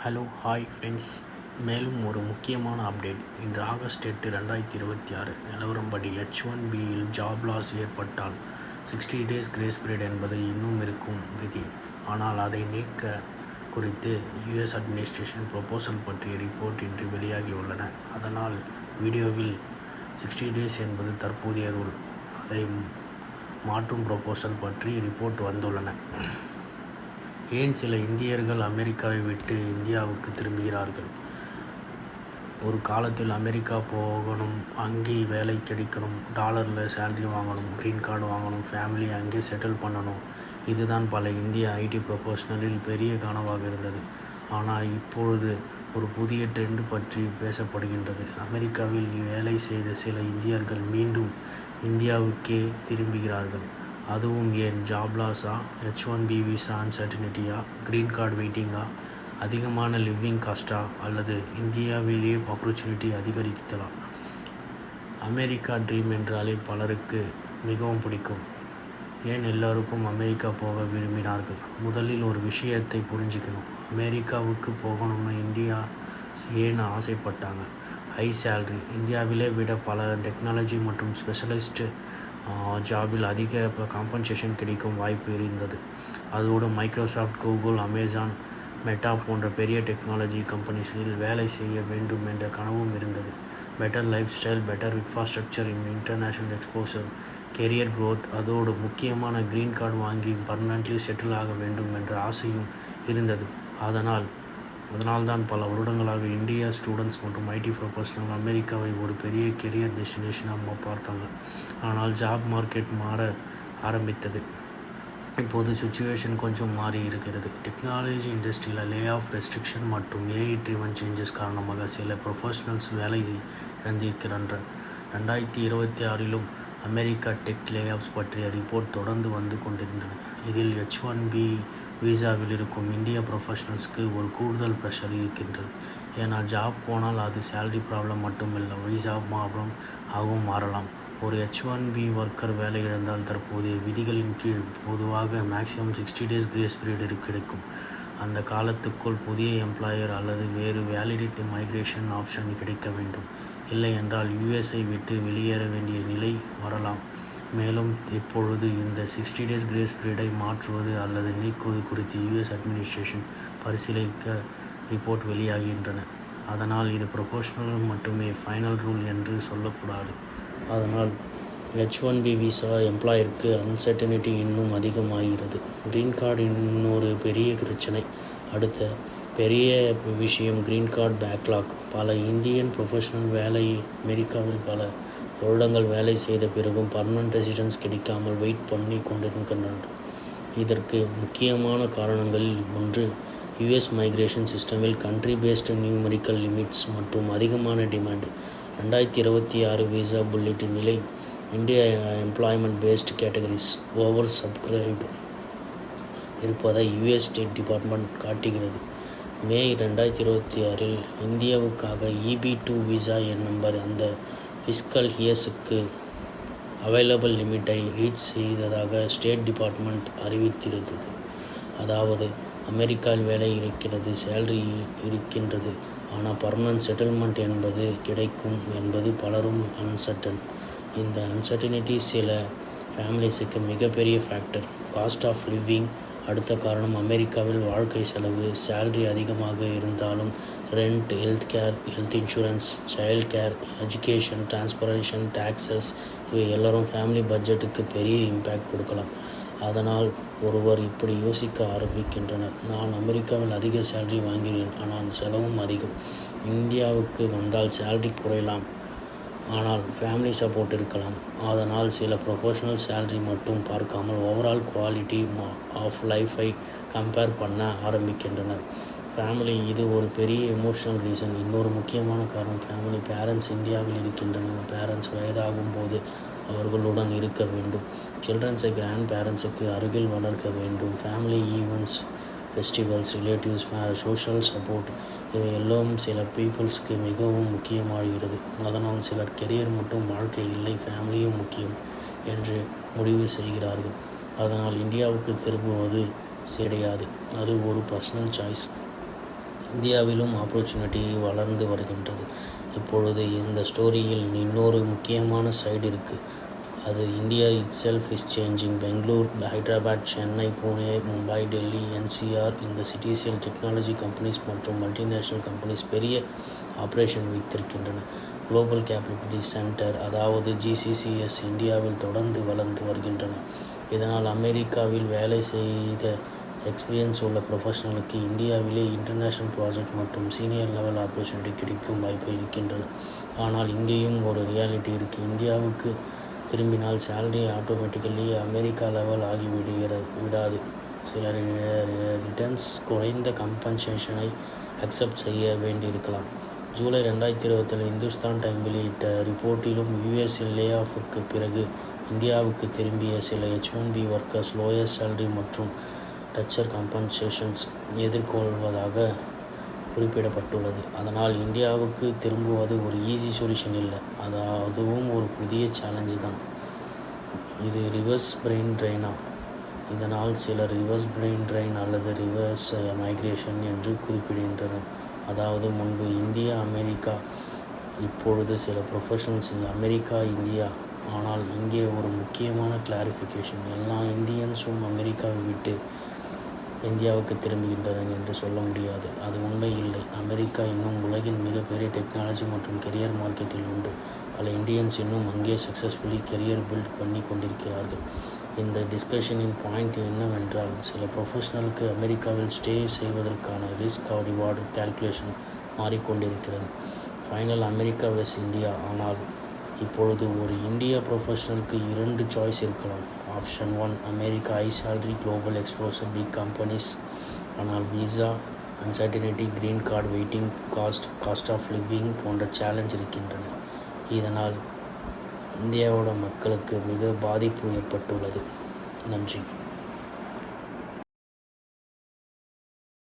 Hello hi friends. மேலும் ஒரு முக்கியமான அப்டேட். இன்று ஆகஸ்ட் 8, 2026 நிலவரம்படி H1Bயில் ஜாப் லாஸ் ஏற்பட்டால் 60 days கிரேஸ் பீரியட் என்பது இன்னும் இருக்கும் விதி. ஆனால் அதை நீக்க குறித்து US அட்மினிஸ்ட்ரேஷன் ப்ரொபோசல் பற்றிய ரிப்போர்ட் இன்று வெளியாகியுள்ளன. அதனால் வீடியோவில் 60 days என்பது தற்போதைய ரூல், அதை மாற்றும் ப்ரொபோசல் பற்றி ரிப்போர்ட் வந்துள்ளன. ஏன் சில இந்தியர்கள் அமெரிக்காவை விட்டு இந்தியாவுக்கு திரும்புகிறார்கள்? ஒரு காலத்தில் அமெரிக்கா போகணும், அங்கே வேலை கிடைக்கணும், டாலரில் சேலரி வாங்கணும், க்ரீன் கார்டு வாங்கணும், ஃபேமிலி அங்கே செட்டில் பண்ணணும். இதுதான் பல இந்திய ஐடி ப்ரொஃபஷனலில் பெரிய கனவாக இருந்தது. ஆனால் இப்பொழுது ஒரு புதிய ட்ரெண்ட் பற்றி பேசப்படுகின்றது. அமெரிக்காவில் வேலை செய்த சில இந்தியர்கள் மீண்டும் இந்தியாவுக்கே திரும்புகிறார்கள். அதுவும் ஏன்? ஜாப் லாஸா, H1B விசா அன்சர்டினிட்டியா, க்ரீன் கார்டு வெயிட்டிங்கா, அதிகமான லிவிங் காஸ்ட்டா, அல்லது இந்தியாவிலேயே ஆப்பர்ச்சுனிட்டி அதிகரித்தலா? அமெரிக்கா ட்ரீம் என்றாலே பலருக்கு மிகவும் பிடிக்கும். ஏன் எல்லோருக்கும் அமெரிக்கா போக விரும்பினார்கள்? முதலில் ஒரு விஷயத்தை புரிஞ்சுக்கணும். அமெரிக்காவுக்கு போகணும்னு இந்தியா ஏன் ஆசைப்பட்டாங்க? ஹை சேலரி, இந்தியாவிலே விட பல டெக்னாலஜி மற்றும் ஸ்பெஷலிஸ்ட் ஜாபில் அதிக காம்பன்சேஷன் கிடைக்கும் வாய்ப்பு இருந்தது. அதோடு மைக்ரோசாஃப்ட், கூகுள், அமேசான், மெட்டா போன்ற பெரிய டெக்னாலஜி கம்பெனிஸில் வேலை செய்ய வேண்டும் என்ற கனவும் இருந்தது. Better life style, better infrastructure, international exposure, career growth, அதோடு முக்கியமான க்ரீன் கார்டு வாங்கி பர்மனெண்ட்லி செட்டில் ஆக வேண்டும் என்ற ஆசையும் இருந்தது. அதனால்தான் பல வருடங்களாக இந்தியா ஸ்டூடெண்ட்ஸ் மற்றும் ஐடி ப்ரொஃபஷனல் அமெரிக்காவை ஒரு பெரிய கெரியர் டெஸ்டினேஷனாக பார்த்தாங்க. ஆனால் ஜாப் மார்க்கெட் மாற ஆரம்பித்தது. இப்போது சுச்சுவேஷன் கொஞ்சம் மாறி இருக்கிறது. டெக்னாலஜி இண்டஸ்ட்ரியில் லே ஆஃப் ரெஸ்ட்ரிக்ஷன் மற்றும் AI ட்ரிவன் சேஞ்சஸ் காரணமாக சில ப்ரொஃபஷனல்ஸ் வேலை இழந்திருக்கின்றனர். 2026 அமெரிக்கா டெக் லே ஆஃப்ஸ் பற்றிய ரிப்போர்ட் தொடர்ந்து வந்து கொண்டிருந்தன. இதில் H1B விசாவில் இருக்கும் இந்திய ப்ரொஃபஷனல்ஸ்க்கு ஒரு கூடுதல் ப்ரெஷர் இருக்கின்றது. ஏன்னா ஜாப் போனால் அது சேலரி ப்ராப்ளம் மட்டுமில்லை, விசா ப்ராப்ளம் ஆகவும் மாறலாம். ஒரு H1B ஒர்க்கர் வேலை இழந்தால் தற்போதைய விதிகளின் கீழ் பொதுவாக மேக்ஸிமம் 60 days கிரேஸ் பீரியட் கிடைக்கும். அந்த காலத்துக்குள் புதிய எம்ப்ளாயர் அல்லது வேறு வேலிடிட்டி மைக்ரேஷன் ஆப்ஷன் கிடைக்க வேண்டும். இல்லை என்றால் USஐ விட்டு வெளியேற வேண்டிய நிலை வரலாம். மேலும் இப்பொழுது இந்த 60 days கிரேஸ் பீரியடை மாற்றுவது அல்லது நீக்குவது குறித்து US அட்மினிஸ்ட்ரேஷன் பரிசீலிக்க ரிப்போர்ட் வெளியாகின்றன. அதனால் இது ப்ரொபோஷனல் மட்டுமே, ஃபைனல் ரூல் என்று சொல்லக்கூடாது. அதனால் H1B விசா எம்ப்ளாயருக்கு அன்சர்டினிட்டி இன்னும் அதிகமாகிறது. க்ரீன் கார்டு இன்னொரு பெரிய பிரச்சனை. அடுத்த பெரிய விஷயம் க்ரீன் கார்டு பேக்லாக். பல இந்தியன் ப்ரொஃபஷனல் அமெரிக்காவில் பல வருடங்கள் வேலை செய்த பிறகும் பர்மனன்ட் ரெசிடென்ஸ் கிடைக்காமல் வெயிட் பண்ணி கொண்டிருக்கின்றனர். இதற்கு முக்கியமான காரணங்களில் ஒன்று, US மைக்ரேஷன் சிஸ்டமில் கண்ட்ரி பேஸ்டு நியூமெரிக்கல் லிமிட்ஸ் மற்றும் அதிகமான டிமாண்ட். 2026 விசா புல்லட்டின் நிலை India employment based categories oversubscribed இருப்பதை US ஸ்டேட் டிபார்ட்மெண்ட் காட்டுகிறது. மே 2026 இந்தியாவுக்காக EB-2 விசா நம்பர் அந்த ஃபிஸ்கல் இயர்ஸுக்கு அவைலபிள் லிமிட்டை ரீச் செய்ததாக ஸ்டேட் டிபார்ட்மெண்ட் அறிவித்திருந்தது. அதாவது அமெரிக்காவில் வேலை இருக்கிறது, சேலரி இருக்கின்றது, ஆனால் பர்மனன்ட் செட்டில்மெண்ட் என்பது கிடைக்கும் என்பது பலரும் அன்சர்டன். இந்த அன்சர்டினிட்டி சில ஃபேமிலிஸுக்கு மிகப்பெரிய ஃபேக்டர். காஸ்ட் ஆஃப் லிவிங் அடுத்த காரணம். அமெரிக்காவில் வாழ்க்கை செலவு, சேலரி அதிகமாக இருந்தாலும் rent, health insurance, child care, education, transportation, taxes இவை எல்லோரும் ஃபேமிலி பட்ஜெட்டுக்கு பெரிய இம்பேக்ட் கொடுக்கலாம். அதனால் ஒருவர் இப்படி யோசிக்க ஆரம்பிக்கின்றனர். நான் அமெரிக்காவில் அதிக சேலரி வாங்கிறேன், ஆனால் செலவும் அதிகம். இந்தியாவுக்கு வந்தால் சேலரி குறையலாம், ஆனால் ஃபேமிலி சப்போர்ட் இருக்கலாம். அதனால் சில ப்ரொஃபஷனல் சேலரி மட்டும் பார்க்காமல் ஓவரால் குவாலிட்டி ஆஃப் லைஃபை கம்பேர் பண்ண ஆரம்பிக்கின்றனர். ஃபேமிலி, இது ஒரு பெரிய எமோஷனல் ரீசன். இன்னொரு முக்கியமான காரணம் ஃபேமிலி. பேரண்ட்ஸ் இந்தியாவில் இருக்கின்றனர். பேரண்ட்ஸ் வயதாகும் போது அவர்களுடன் இருக்க வேண்டும். சில்ட்ரன்ஸை கிராண்ட் பேரண்ட்ஸுக்கு அருகில் வளர்க்க வேண்டும். Family events, festivals, relatives, social support இவை எல்லாம் சில பீப்புள்ஸ்க்கு மிகவும் முக்கியமாகிறது. அதனால் சிலர் கெரியர் மட்டும் வாழ்க்கை இல்லை, ஃபேமிலியும் முக்கியம் என்று முடிவு செய்கிறார்கள். அதனால் இந்தியாவுக்கு திரும்புவது கிடையாது, அது ஒரு பர்சனல் சாய்ஸ். இந்தியாவிலும் ஆப்பர்ச்சுனிட்டி வளர்ந்து வருகின்றது. இப்பொழுது இந்த ஸ்டோரியில் இன்னொரு முக்கியமான சைடு இருக்குது. அது India itself is changing. Bangalore, Hyderabad, Chennai, Pune, Mumbai, Delhi, NCR இந்த சிட்டிஸில் டெக்னாலஜி கம்பெனிஸ் மற்றும் மல்டிநேஷ்னல் கம்பெனிஸ் பெரிய ஆப்ரேஷன் வைத்திருக்கின்றன. குளோபல் கேபிலிட்டி சென்டர் அதாவது GCCS இந்தியாவில் தொடர்ந்து வளர்ந்து வருகின்றன. இதனால் அமெரிக்காவில் வேலை செய்த எக்ஸ்பீரியன்ஸ் உள்ள ப்ரொஃபஷனலுக்கு இந்தியாவிலே இன்டர்நேஷ்னல் ப்ராஜெக்ட் மற்றும் சீனியர் லெவல் ஆப்பர்ச்சுனிட்டி கிடைக்கும் வாய்ப்பு இருக்கின்றன. ஆனால் இங்கேயும் ஒரு ரியாலிட்டி இருக்குது. இந்தியாவுக்கு திரும்பினால் சேலரி ஆட்டோமேட்டிக்கலி அமெரிக்கா லெவல் விடாது. சில ரிட்டர்ன்ஸ் குறைந்த கம்பன்சேஷனை அக்செப்ட் செய்ய வேண்டியிருக்கலாம். ஜூலை 2027 இந்துஸ்தான் டைம் வெளியிட்ட ரிப்போர்ட்டிலும் US-இல் லே ஆஃபுக்கு பிறகு இந்தியாவுக்கு திரும்பிய சில H-1B ஒர்க்கர்ஸ் லோயர் சேலரி மற்றும் டச்சர் கம்பன்சேஷன்ஸ் எதிர்கொள்வதாக குறிப்பிடப்பட்டுள்ளது. அதனால் இந்தியாவுக்கு திரும்புவது ஒரு ஈஸி சொல்யூஷன் இல்லை. அதுவும் ஒரு புதிய சேலஞ்சு தான். இது ரிவர்ஸ் பிரெயின் ட்ரெயினா? இதனால் சிலர் ரிவர்ஸ் பிரெயின் ட்ரெயின் அல்லது ரிவர்ஸ் மைக்ரேஷன் என்று குறிப்பிடுகின்றனர். அதாவது முன்பு இந்தியா அமெரிக்கா, இப்பொழுது சில ப்ரொஃபஷனல்ஸ் அமெரிக்கா இந்தியா. ஆனால் இங்கே ஒரு முக்கியமான கிளாரிஃபிகேஷன். எல்லா இந்தியன்ஸும் அமெரிக்காவை விட்டு இந்தியாவுக்கு திரும்புகின்றனர் என்று சொல்ல முடியாது. அது உண்மை இல்லை. அமெரிக்கா இன்னும் உலகின் மிகப்பெரிய டெக்னாலஜி மற்றும் கெரியர் மார்க்கெட்டில் உண்டு. பல இந்தியன்ஸ் இன்னும் அங்கே சக்ஸஸ்ஃபுல்லி கெரியர் பில்ட் பண்ணி கொண்டிருக்கிறார்கள். இந்த டிஸ்கஷனின் பாயிண்ட் என்னவென்றால், சில ப்ரொஃபஷனலுக்கு அமெரிக்காவில் ஸ்டே செய்வதற்கான ரிஸ்க் ரிவார்டு கால்குலேஷன் மாறிக்கொண்டிருக்கிறது. Final America versus India. ஆனால் இப்பொழுது ஒரு இந்திய ப்ரொஃபஷனலுக்கு 2 சாய்ஸ் இருக்கலாம். Option 1 America, high salary, global exposure, big companies. ஆனால் visa, uncertainty, green card, waiting cost of living போன்ற சேலஞ்ச் இருக்கின்றன. இதனால் இந்தியாவோட மக்களுக்கு மிக பாதிப்பு ஏற்பட்டுள்ளது. நன்றி.